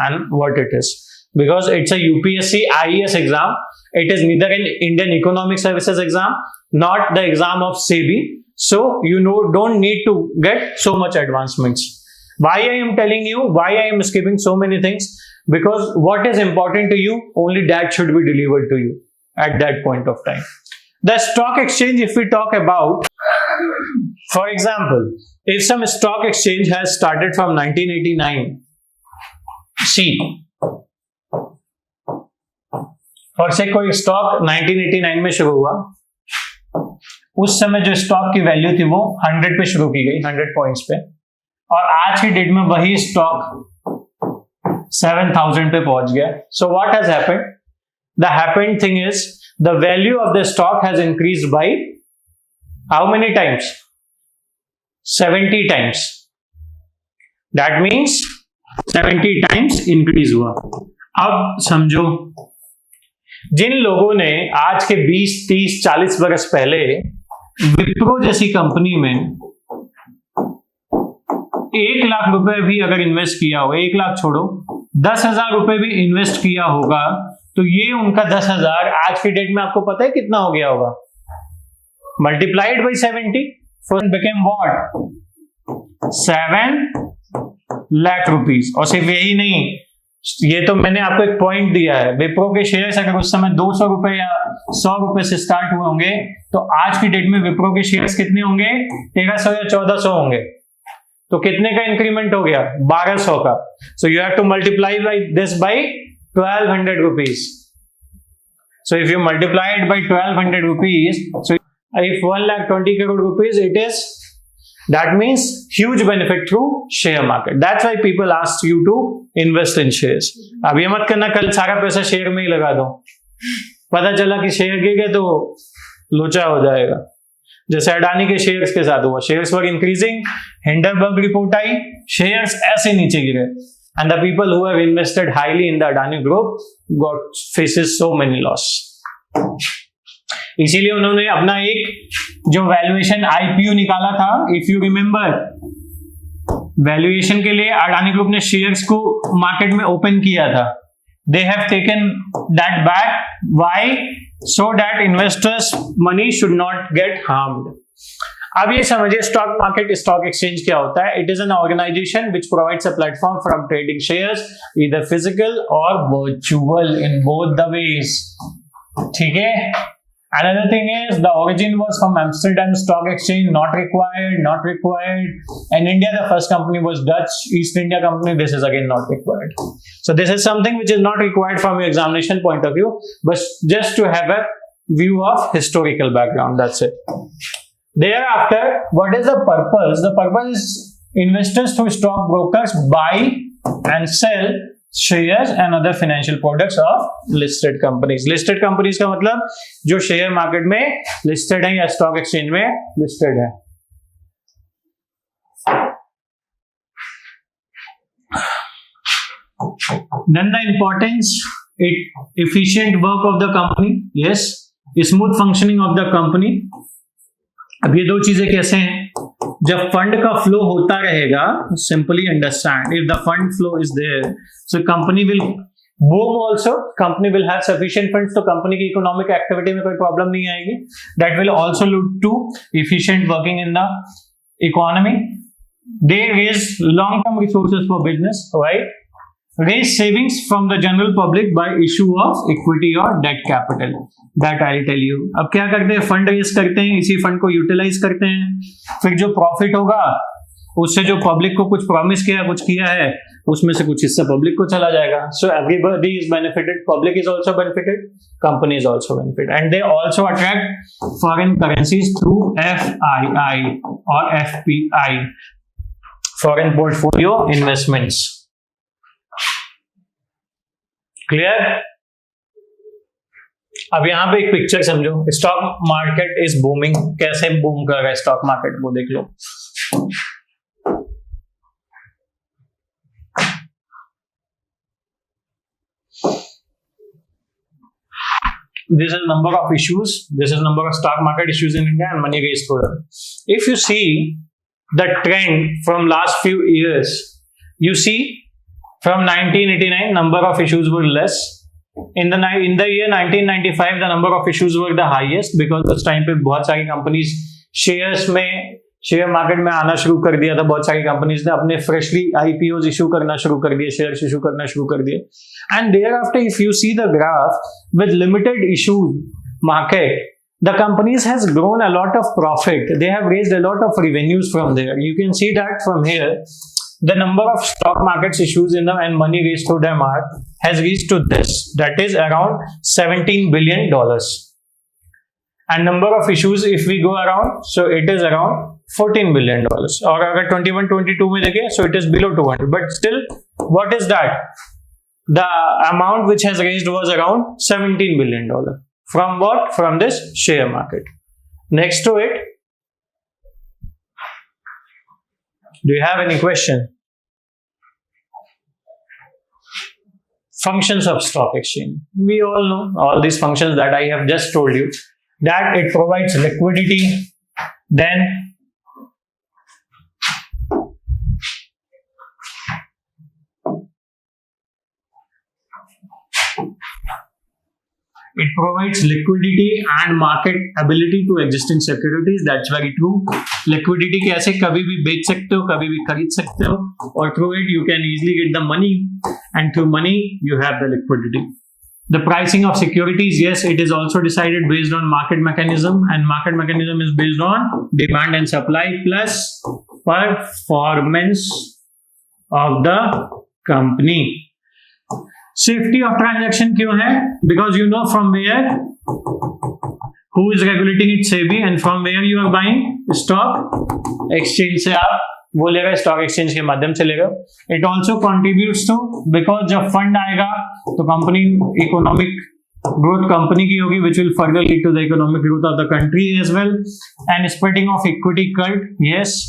and what it is. Because it's a UPSC IES exam, it is neither an Indian Economic Services exam, not the exam of SEBI. So you don't need to get so much advancements. Why I am telling you, why I am skipping so many things? Because what is important to you, only that should be delivered to you at that point of time. The stock exchange, if we talk about, for example, if some stock exchange has started from 1989, see, और से कोई stock 1989 में शुरू हुआ, उस समय जो stock की वैल्यू थी वो 100 पे शुरू की गई, 100 पॉइंट्स पे, और आज की डेट में वही स्टॉक 7000 पे पहुंच गया. So what has happened? The happened thing is the value of the stock has increased by how many times? 70 times. That means 70 times increase हुआ. अब समझो, जिन लोगों ने आज के 20, 30, 40 वर्ष पहले विप्रो जैसी कंपनी में 1 लाख रुपए भी अगर इन्वेस्ट किया हो, 1 लाख छोड़ो, 10,000 रुपए भी इन्वेस्ट किया होगा, तो ये उनका 10,000 आज की डेट में आपको पता है कितना हो गया होगा? Multiplied by 70, first became what? 7 lakh rupees. और सिर्फ यही नहीं, ये तो मैंने आपको एक पॉइंट दिया है, विप्रो के शेयर्स अगर उस समय 200 रुपए या 100 रुपए से स्टार्ट हुए होंगे, तो आज की डेट में विप्रो के शेयर्स कितने होंगे? 1300 या 1400 होंगे. तो कितने का इंक्रीमेंट हो गया? 1200 का. So you have to multiply by this by 1200 rupees. So if you multiply by 1200 rupees, so if 1,20 crore rupees, it is, that means huge benefit through share market. That's why people ask you to invest in shares. अब ये मत करना कल सारा पैसा share में ही लगा दो, पता चला कि शेयर गिर गए तो लोचा हो जाएगा. जैसे अडानी के शेयर्स के साथ हुआ, शेयर्स वर इंक्रीजिंग, हिंडरबर्ग रिपोर्ट आई, शेयर्स ऐसे नीचे गिरे, and the people who have invested highly in the Adani group got faces so many loss. इसीलिए उन्होंने अपना एक जो वैल्यूएशन आईपीओ निकाला था, इफ यू रिमेंबर, वैल्यूएशन के लिए अडानी ग्रुप ने शेयर्स को मार्केट में ओपन किया था. They have taken that back. Why? So that investors money should not gate harmed. अब ये समझिए, स्टॉक मार्केट, स्टॉक एक्सचेंज क्या होता है? It is an organisation which provides a platform for trading shares, either physical और virtual, in both the ways. ठीक है. Another thing is the origin was from Amsterdam Stock Exchange, not required. In India, the first company was Dutch East India Company. This is again not required. So this is something which is not required from your examination point of view, but just to have a view of historical background. That's it. Thereafter, what is the purpose? The purpose is investors through stock brokers buy and sell shares and other financial products of listed companies. Listed companies का मतलब जो share market में listed है या stock exchange में listed है. Then the importance, efficient work of the company, yes, smooth functioning of the company. अब ये दो चीजें कैसे हैं? जब फंड का फ्लो होता रहेगा, simply understand, if the fund flow is there, so company will boom also, company will have sufficient funds, तो कंपनी की इकोनॉमिक एक्टिविटी में कोई प्रॉब्लम नहीं आएगी. That will also lead to efficient working in the economy. They raise long term resources for business, right? Raise savings from the general public by issue of equity or debt capital. That I'll tell you. अब क्या करते हैं? Fund raise करते हैं, इसी fund को utilise करते हैं, फिर जो प्रॉफिट होगा उससे जो पब्लिक को कुछ प्रॉमिस किया, कुछ किया है, उसमें से कुछ हिस्सा पब्लिक को चला जाएगा. So everybody is benefited, public is also benefited, company is also benefited, and they also attract foreign currencies through FII और FPI, foreign portfolio investments. Clear? अब यहां पे एक पिक्चर समझो, स्टॉक मार्केट इज बूमिंग. कैसे बूम कर रहा है स्टॉक मार्केट, वो देख लो. This is number of issues. This is number of stock market issues in India and money raised for them. If you see the trend from last few years, you see From 1989, number of issues were less. In the year 1995, the number of issues were the highest because उस time पे बहुत सारी companies share market में आना शुरू कर दिया था. बहुत सारी कंपनीज ने अपने फ्रेशली IPOs इशू करना शुरू कर दिए, शेयर्स इशू करना शुरू कर दिए. And thereafter, if you see the graph with limited issue market, the companies has grown a lot of profit. They have raised a lot of revenues from there. You can see that from here. The number of stock markets issues in them and money raised through them has reached to this. That is around $17 billion. And number of issues, if we go around, so it is around $14 billion. Or अगर 21-22 में देखें, so it is below 200. But still, what is that? The amount which has raised was around $17 billion. From what? From this share market. Next to it, do you have any question? Functions of stock exchange. We all know all these functions that I have just told you. That it provides liquidity, then it provides liquidity and market ability to existing securities. That's very true. Liquidity कैसे कभी भी बेच सकते हो, कभी भी खरीद सकते हो, और through it you can easily get the money, and through money you have the liquidity. The pricing of securities, yes, it is also decided based on market mechanism, and market mechanism is based on demand and supply plus performance of the company. Safety of transaction क्यों है? Because you know from where, who is regulating it, SEBI, and from where you are buying stock exchange से आप वो लेगा, stock exchange के माध्यम से लेगा. It also contributes to, because जब फंड आएगा तो कंपनी इकोनॉमिक ग्रोथ कंपनी की होगी, which will further lead to the economic growth of the country as well. And spreading of equity cult, yes,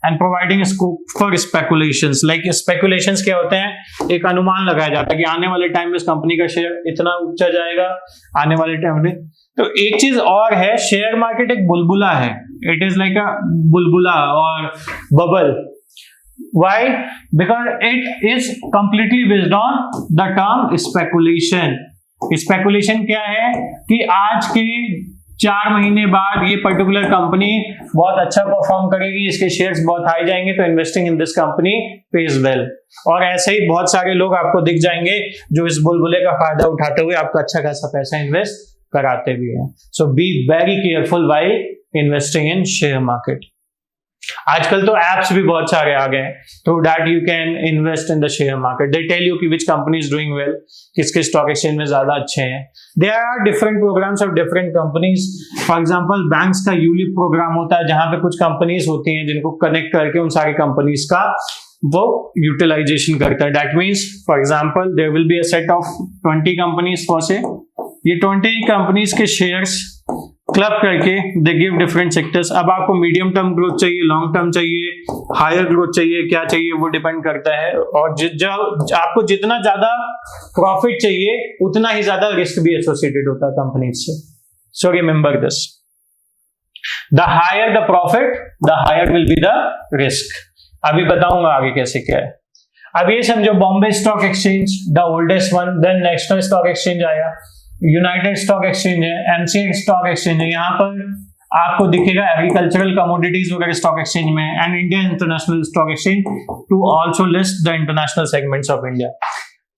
and providing scope for speculations. Like speculations क्या होते हैं? एक अनुमान लगाया जाता है कि आने वाले टाइम में इस कंपनी का शेयर इतना ऊंचा जाएगा आने वाले टाइम में. तो एक चीज और है, शेयर मार्केट एक बुलबुला है. इट इज लाइक अ बुलबुला और bubble. Why? Because it is completely based on the term speculation. Speculation क्या है कि आज के 4 महीने बाद ये पर्टिकुलर कंपनी बहुत अच्छा परफॉर्म करेगी, इसके शेयर्स बहुत हाई जाएंगे, तो investing in this company page well. और ऐसे ही बहुत सारे लोग आपको दिख जाएंगे जो इस बुलबुले का फायदा उठाते हुए आपका अच्छा खासा पैसा इन्वेस्ट कराते भी हैं. So be very careful while investing in share market. आजकल तो एप्स भी बहुत सारे आ गए, through that you can invest in the share market. They tell you कि which company is doing well, किसके स्टॉक एक्सचेंज में ज्यादा अच्छे हैं. There are different programs of different companies. For example banks का यूलिप प्रोग्राम होता है, जहां पे कुछ कंपनीज होती हैं जिनको कनेक्ट करके उन सारी कंपनीज का वो यूटिलाइजेशन करता है. That means for example there will be a set of 20 companies for say. ये 20 कंपनीज के शेयर्स क्लब करके दे गिव डिफरेंट सेक्टर्स. अब आपको मीडियम टर्म ग्रोथ चाहिए, लॉन्ग टर्म चाहिए, हायर ग्रोथ चाहिए, क्या चाहिए वो डिपेंड करता है. और आपको जितना ज्यादा प्रॉफिट चाहिए उतना ही ज्यादा रिस्क भी एसोसिएटेड होता है कंपनीज से. So remember this, the higher the profit the higher will be the risk. अभी बताऊंगा आगे कैसे क्या है. अब ये समझो, Bombay stock exchange the oldest one, then national stock exchange आया, यूनाइटेड स्टॉक एक्सचेंज है, एमसीएक्स स्टॉक एक्सचेंज है. यहाँ पर आपको दिखेगा एग्रीकल्चरल कमोडिटीज वगैरह स्टॉक एक्सचेंज में, and India international stock exchange to also list the international segments of India.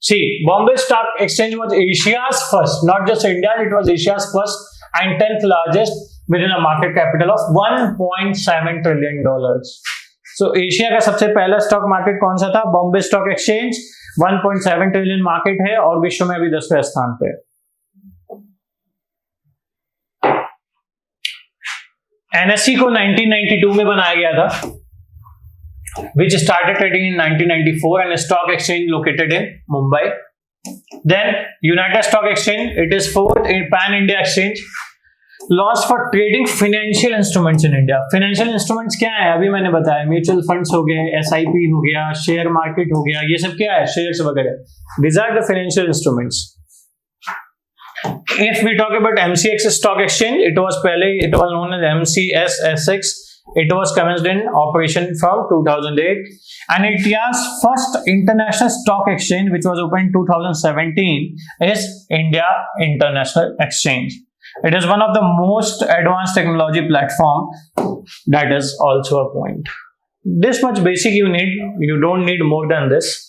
See, Bombay Stock Exchange was Asia's first, not just India, it was Asia's first and 10th largest within a market capital of $1.7 trillion. So Asia का सबसे पहला stock market कौन सा था? Bombay stock exchange. 1.7 trillion market है और विश्व में अभी 10वें स्थान पे है. एनएससी को 1992 में बनाया गया था, which started trading in 1994, and a stock exchange located in Mumbai. Then United Stock Exchange, it is fourth in pan-India exchange, launched for trading financial instruments in India. Financial instruments क्या है? अभी मैंने बताया, म्यूचुअल फंड्स हो गए, SIP हो गया, share market हो गया, ये सब क्या है? शेयर्स वगैरह. These are the financial instruments. If we talk about MCX stock exchange, it was known as MCSSX. It was commenced in operation from 2008, and India's first international stock exchange, which was opened in 2017, is India International Exchange. It is one of the most advanced technology platform. That is also a point. This much basic you need. You don't need more than this.